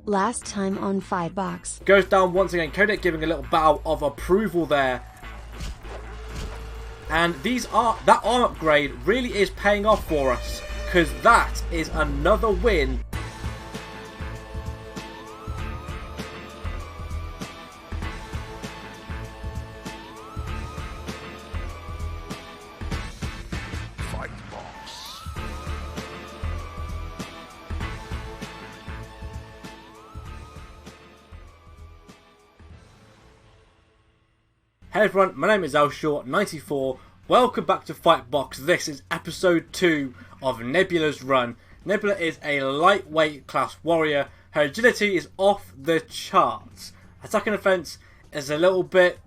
Last time on Fightbox. Goes down once again. Kodiak giving a little bow of approval there. And that arm upgrade really is paying off for us, because that is another win. Hey everyone, my name is Elshaw94. Welcome back to Fightbox. This is episode 2 of Nebula's run. Nebula is a lightweight class warrior. Her agility is off the charts. Attack and defense is a little bit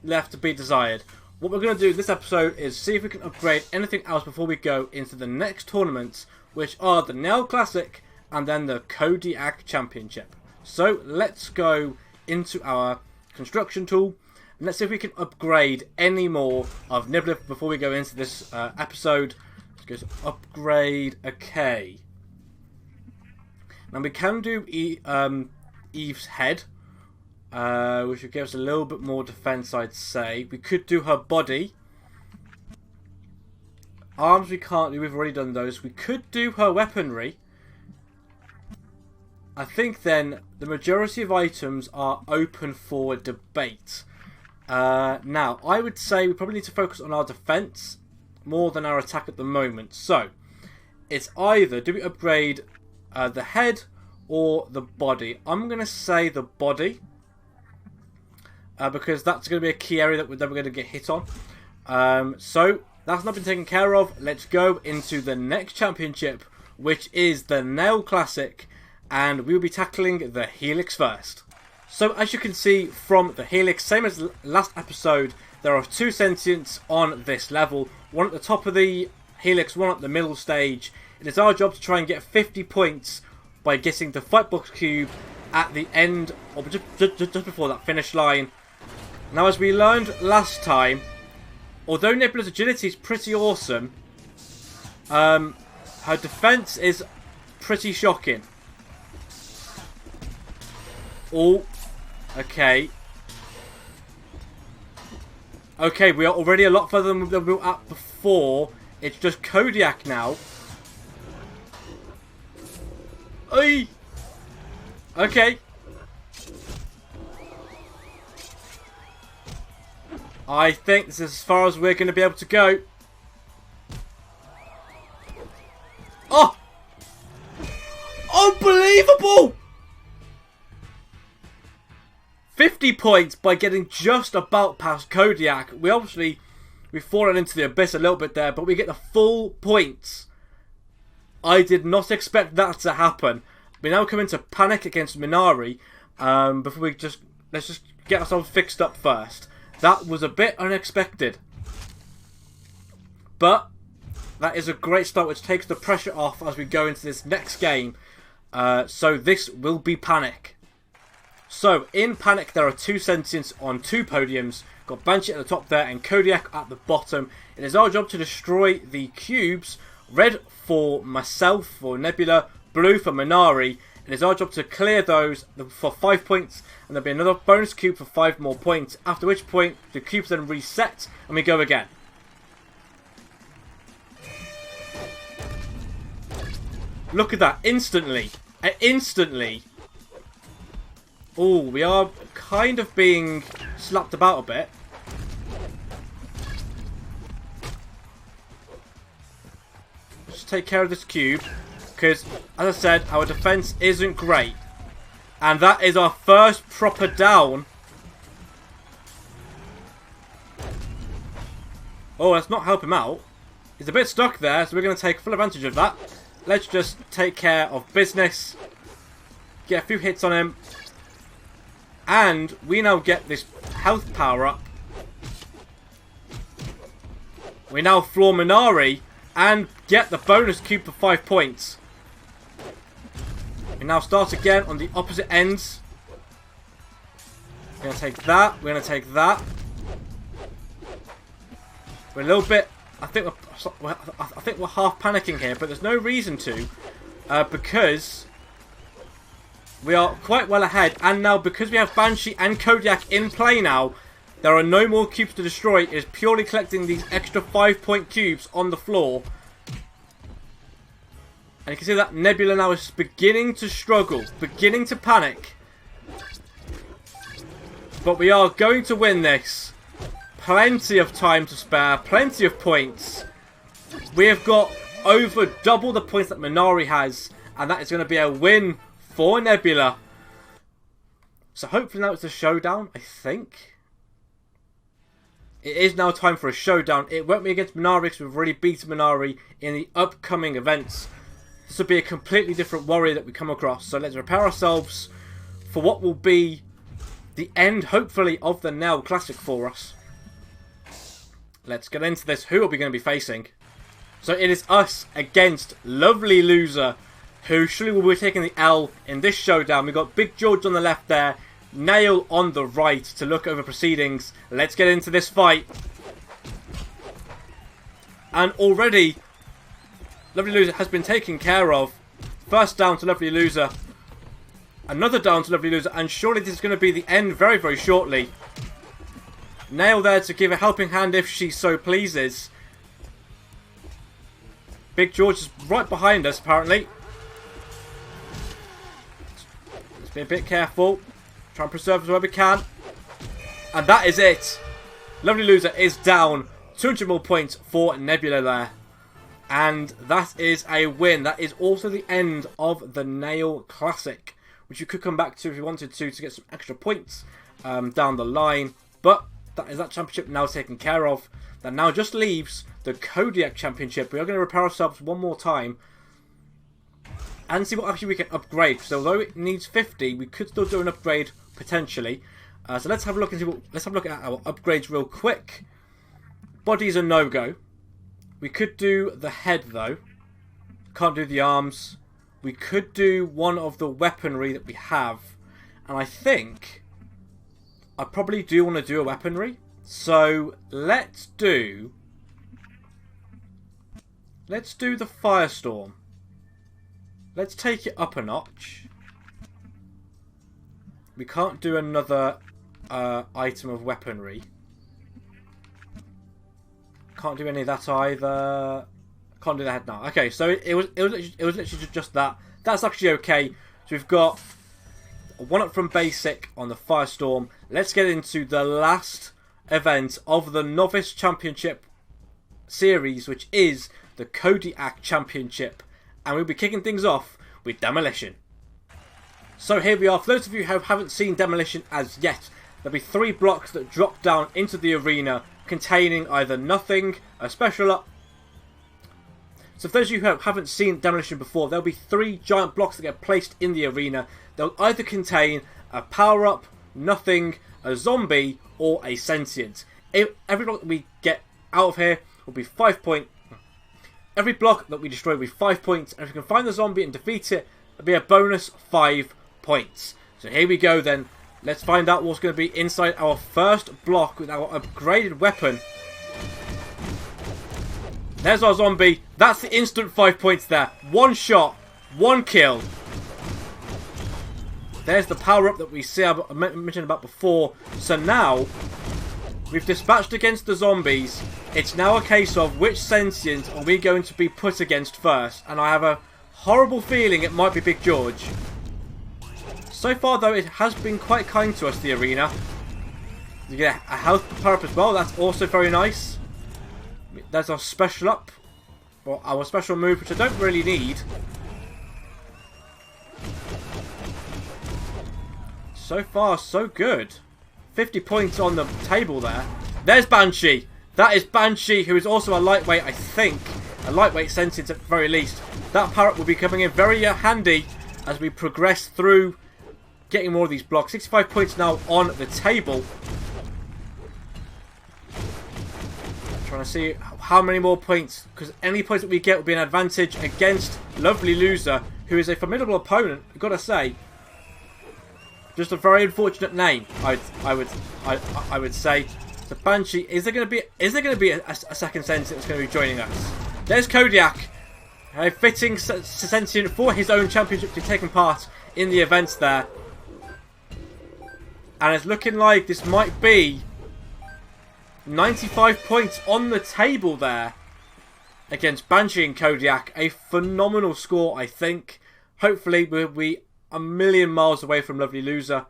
left to be desired. What we're going to do this episode is see if we can upgrade anything else before we go into the next tournaments, which are the Neo Classic and then the Kodiak Championship. So let's go into our construction tool. And let's see if we can upgrade any more of Nebula before we go into this episode. Let's go to upgrade. Okay. Now we can do Eve's head, which would give us a little bit more defense, I'd say. We could do her body. Arms we can't do, we've already done those. We could do her weaponry. I think then the majority of items are open for debate. Now, I would say we probably need to focus on our defense more than our attack at the moment. So, it's either do we upgrade the head or the body. I'm going to say the body, because that's going to be a key area that we're going to get hit on. So, that's not been taken care of. Let's go into the next championship, which is the Neo Classic, and we'll be tackling the Helix first. So as you can see from the Helix, same as last episode, there are 2 sentients on this level. One at the top of the Helix, one at the middle stage. It is our job to try and get 50 points by getting the Fightbox cube at the end, or just before that finish line. Now as we learned last time, although Nebula's agility is pretty awesome, her defense is pretty shocking. Oh. Okay. Okay, we are already a lot further than we were at before. It's just Kodiak now. Oi! Okay. I think this is as far as we're going to be able to go. Oh! Unbelievable! 50 points by getting just about past Kodiak. We've fallen into the abyss a little bit there, but we get the full points. I did not expect that to happen. We now come into panic against Minari. Before let's just get ourselves fixed up first. That was a bit unexpected, but that is a great start, which takes the pressure off as we go into this next game. So this will be panic. So, in Panic, there are 2 sentients on 2 podiums. Got Banshee at the top there and Kodiak at the bottom. It is our job to destroy the cubes. Red for myself, for Nebula. Blue for Minari. It is our job to clear those for 5 points. And there'll be another bonus cube for 5 more points. After which point, the cubes then reset and we go again. Look at that. Instantly. Instantly. Oh, we are kind of being slapped about a bit. Just take care of this cube, because, as I said, our defense isn't great. And that is our first proper down. Oh, let's not help him out. He's a bit stuck there, so we're going to take full advantage of that. Let's just take care of business. Get a few hits on him. And we now get this health power up. We now floor Minari and get the bonus cube for 5 points. We now start again on the opposite ends. We're going to take that. We're going to take that. We're a little bit... I think we're half panicking here, but there's no reason to. Because We are quite well ahead. And now, because we have Banshee and Kodiak in play now, there are no more cubes to destroy. It is purely collecting these extra 5-point cubes on the floor. And you can see that Nebula now is beginning to struggle, beginning to panic. But we are going to win this. Plenty of time to spare, plenty of points. We have got over double the points that Minari has, and that is going to be a win for Nebula. So hopefully now it's a showdown, I think. It is now time for a showdown. It won't be against Minari because we've already beaten Minari in the upcoming events. This will be a completely different warrior that we come across. So let's prepare ourselves for what will be the end, hopefully, of the NEL Classic for us. Let's get into this. Who are we going to be facing? So it is us against Lovely Loser, who surely will be taking the L in this showdown. We've got Big George on the left there, Nail on the right to look over proceedings. Let's get into this fight. And already, Lovely Loser has been taken care of. First down to Lovely Loser. Another down to Lovely Loser. And surely this is going to be the end very, very shortly. Nail there to give a helping hand if she so pleases. Big George is right behind us, apparently. Let's be a bit careful. Try and preserve as well we can. And that is it. Lovely Loser is down. 200 more points for Nebula there. And that is a win. That is also the end of the NEL Classic, which you could come back to if you wanted to get some extra points down the line. But that is that championship now taken care of. That now just leaves the Kodiak Championship. We are going to repair ourselves one more time and see what actually we can upgrade. So although it needs 50, we could still do an upgrade potentially. So let's have a look and see let's have a look at our upgrades real quick. Body's a no-go. We could do the head though. Can't do the arms. We could do one of the weaponry that we have. And I think I probably do want to do a weaponry. So let's do the Firestorm. Let's take it up a notch. We can't do another item of weaponry. Can't do any of that either. Can't do the head now. Okay, so it was literally just that. That's actually okay. So we've got a 1-up from basic on the Firestorm. Let's get into the last event of the Novice Championship series, which is the Kodiak Championship. And we'll be kicking things off with Demolition. So here we are. For those of you who haven't seen Demolition as yet, there'll be 3 blocks that drop down into the arena containing either nothing, a special up. So for those of you who haven't seen Demolition before, there'll be 3 giant blocks that get placed in the arena. They'll either contain a power up, nothing, a zombie, or a sentient. Every block that we get out of here will be 5 points. Every block that we destroy will be 5 points, and if you can find the zombie and defeat it, it'll be a bonus 5 points. So here we go then. Let's find out what's going to be inside our first block with our upgraded weapon. There's our zombie. That's the instant 5 points there. 1 shot, 1 kill. There's the power up that we see I mentioned about before. So now we've dispatched against the zombies. It's now a case of which sentient are we going to be put against first. And I have a horrible feeling it might be Big George. So far though, it has been quite kind to us, the arena. You get a health power up as well. That's also very nice. There's our special up. Or our special move, which I don't really need. So far, so good. 50 points on the table there. There's Banshee. That is Banshee, who is also a lightweight, I think. A lightweight sentient at the very least. That parrot will be coming in very handy as we progress through getting more of these blocks. 65 points now on the table. Trying to see how many more points, because any points that we get will be an advantage against Lovely Loser, who is a formidable opponent, I've got to say. Just a very unfortunate name, I would say. The Banshee, is there going to be a second sentence that's going to be joining us? There's Kodiak, A fitting sentient for his own championship to be taking part in the events there. And it's looking like this might be 95 points on the table there against Banshee and Kodiak. A phenomenal score, I think. Hopefully we'll be a million miles away from Lovely Loser.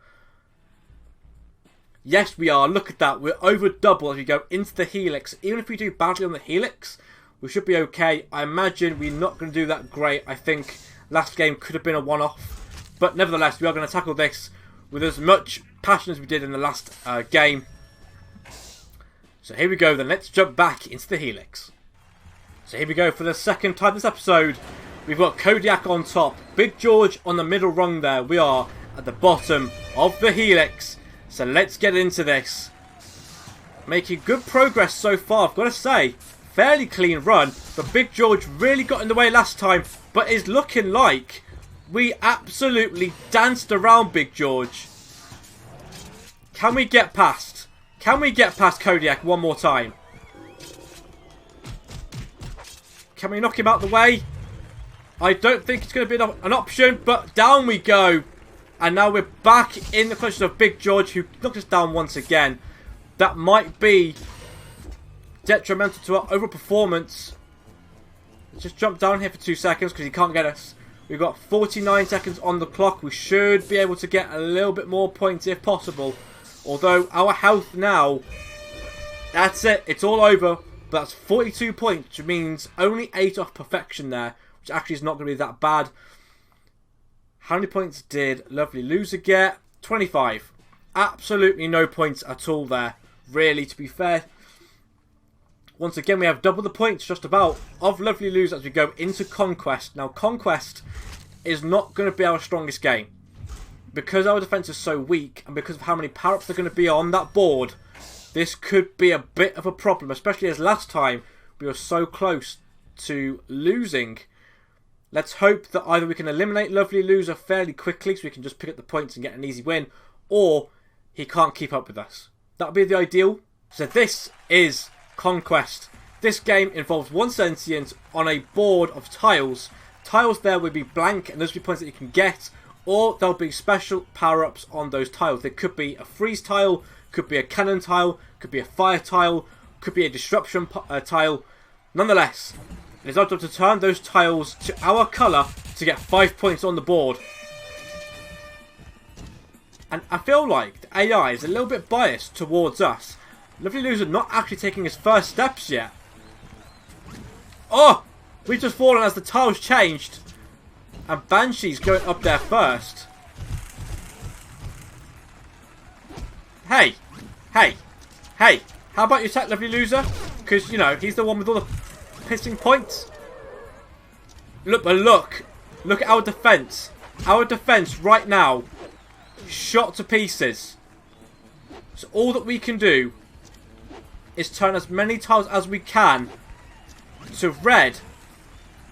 Yes, we are. Look at that. We're over double as we go into the Helix. Even if we do badly on the Helix, we should be okay. I imagine we're not going to do that great. I think last game could have been a one-off. But nevertheless, we are going to tackle this with as much passion as we did in the last game. So here we go then. Let's jump back into the Helix. So here we go for the second time this episode. We've got Kodiak on top. Big George on the middle rung there. We are at the bottom of the Helix. So let's get into this. Making good progress so far, I've got to say. Fairly clean run. But Big George really got in the way last time. But it's looking like we absolutely danced around Big George. Can we get past? Can we get past Kodiak one more time? Can we knock him out the way? I don't think it's going to be an option, but down we go. And now we're back in the clutches of Big George, who knocked us down once again. That might be detrimental to our overall performance. Let's just jump down here for 2 seconds because he can't get us. We've got 49 seconds on the clock. We should be able to get a little bit more points if possible. Although our health now, that's it. It's all over. But that's 42 points, which means only 8 off perfection there. Which actually is not going to be that bad. How many points did Lovely Loser get? 25. Absolutely no points at all there. Really, to be fair. Once again, we have double the points, just about, of Lovely Loser as we go into Conquest. Now, Conquest is not going to be our strongest game. Because our defense is so weak, and because of how many power-ups are going to be on that board, this could be a bit of a problem, especially as last time we were so close to losing. Let's hope that either we can eliminate Lovely Loser fairly quickly so we can just pick up the points and get an easy win, or he can't keep up with us. That would be the ideal. So this is Conquest. This game involves one sentient on a board of tiles. Tiles there will be blank and those will be points that you can get, or there'll be special power-ups on those tiles. There could be a freeze tile, could be a cannon tile, could be a fire tile, could be a disruption tile. Nonetheless, it is our job to turn those tiles to our colour to get 5 points on the board. And I feel like the AI is a little bit biased towards us. Lovely Loser not actually taking his first steps yet. Oh! We've just fallen as the tiles changed. And Banshee's going up there first. Hey! Hey! Hey! How about you attack Lovely Loser? Because, you know, he's the one with all the pissing points. Look, but look. Look at our defense. Our defense right now, shot to pieces. So all that we can do is turn as many tiles as we can to red.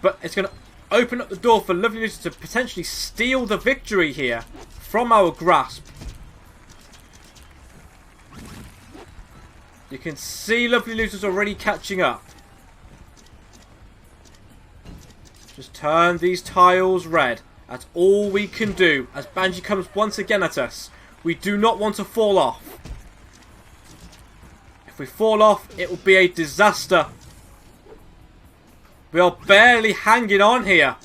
But it's going to open up the door for Lovely Loser to potentially steal the victory here from our grasp. You can see Lovely Loser's already catching up. Just turn these tiles red. That's all we can do as Banshee comes once again at us. We do not want to fall off. If we fall off, it will be a disaster. We are barely hanging on here.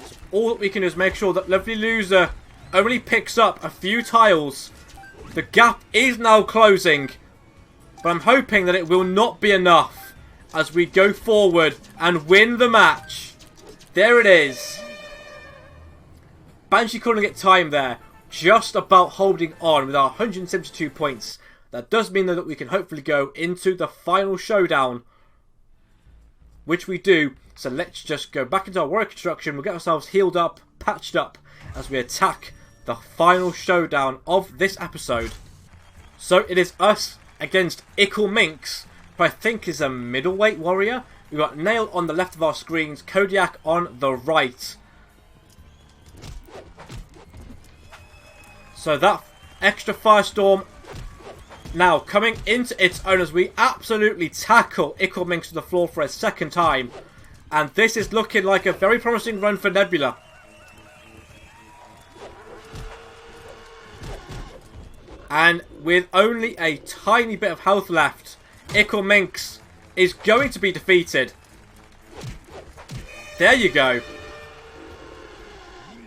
So all that we can do is make sure that Lovely Loser only picks up a few tiles. The gap is now closing, but I'm hoping that it will not be enough as we go forward and win the match. There it is. Banshee calling it time there. Just about holding on with our 172 points. That does mean though that we can hopefully go into the final showdown, which we do. So let's just go back into our warrior construction. We'll get ourselves healed up, patched up as we attack the final showdown of this episode. So it is us against Ickle Minx, who I think is a middleweight warrior. We've got Nail on the left of our screens, Kodiak on the right. So that extra Firestorm now coming into its own as we absolutely tackle Minx to the floor for a second time. And this is looking like a very promising run for Nebula. And with only a tiny bit of health left, Minx is going to be defeated. There you go.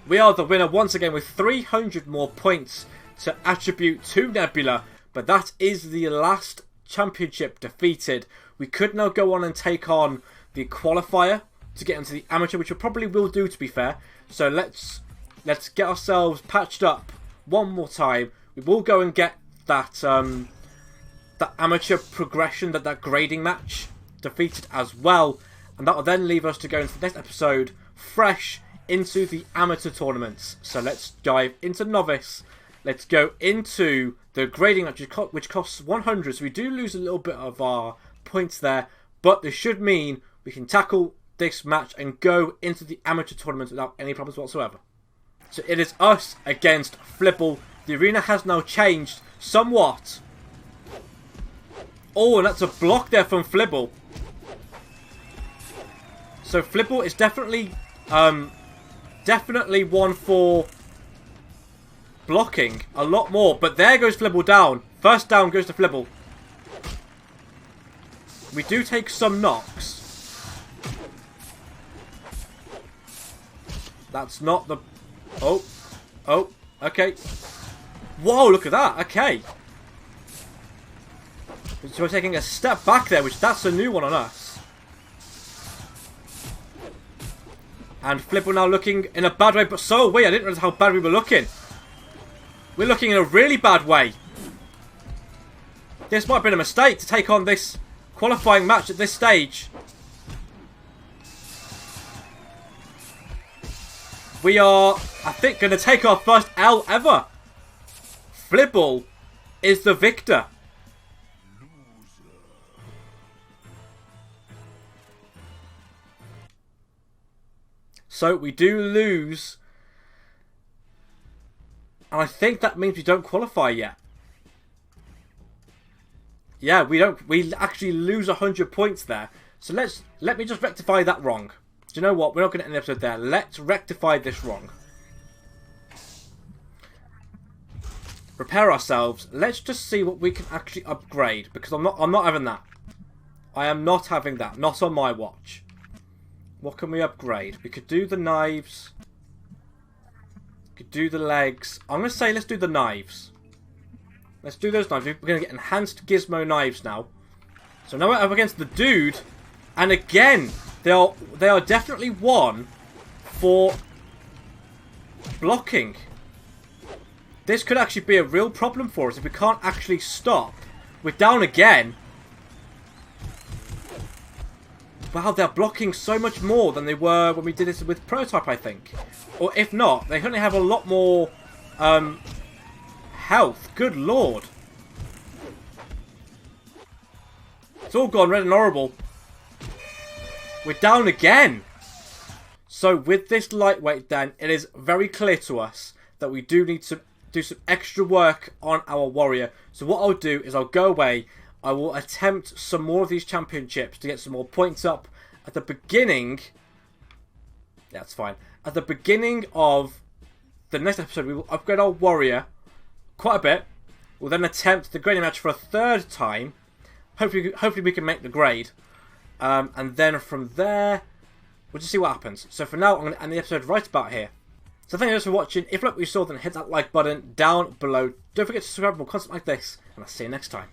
We are the winner once again with 300 more points to attribute to Nebula. But that is the last championship defeated. We could now go on and take on the qualifier to get into the amateur, which we probably will do, to be fair. So let's get ourselves patched up one more time. We will go and get that that amateur progression, that grading match defeated as well, and that will then leave us to go into the next episode fresh into the amateur tournaments. So let's dive into novice. Let's go into the grading match, which costs 100. So we do lose a little bit of our points there, but this should mean we can tackle this match and go into the amateur tournament without any problems whatsoever. So it is us against Flibble. The arena has now changed somewhat. Oh, and that's a block there from Flibble. So Flibble is definitely one for blocking a lot more. But there goes Flibble down. First down goes to Flibble. We do take some knocks. That's not the... Oh, okay. Whoa, look at that. Okay. So we're taking a step back there, which that's a new one on us. And Flibble now looking in a bad way, but so are we. I didn't realize how bad we were looking. We're looking in a really bad way. This might have been a mistake to take on this qualifying match at this stage. We are, I think, going to take our first L ever. Flibble is the victor. So we do lose. And I think that means we don't qualify yet. Yeah, we don't. We actually lose 100 points there. So let me just rectify that wrong. Do you know what? We're not going to end the episode there. Let's rectify this wrong. Prepare ourselves. Let's just see what we can actually upgrade, because I'm not having that. I am not having that. Not on my watch. What can we upgrade? We could do the knives. We could do the legs. I'm going to say let's do the knives. Let's do those knives. We're going to get enhanced gizmo knives now. So now we're up against the dude. And again, they are definitely one for blocking. This could actually be a real problem for us if we can't actually stop. We're down again. Wow, they're blocking so much more than they were when we did this with Prototype, I think. Or if not, they only have a lot more health. Good lord. It's all gone red and horrible. We're down again. So with this lightweight then, it is very clear to us that we do need to do some extra work on our warrior. So what I'll do is I'll go away. I will attempt some more of these championships to get some more points up. At the beginning... Yeah, that's fine. At the beginning of the next episode, we will upgrade our warrior quite a bit. We'll then attempt the grading match for a third time. Hopefully we can make the grade. And then from there, we'll just see what happens. So for now, I'm going to end the episode right about here. So thank you guys for watching. If you like what you saw, then hit that like button down below. Don't forget to subscribe for more content like this. And I'll see you next time.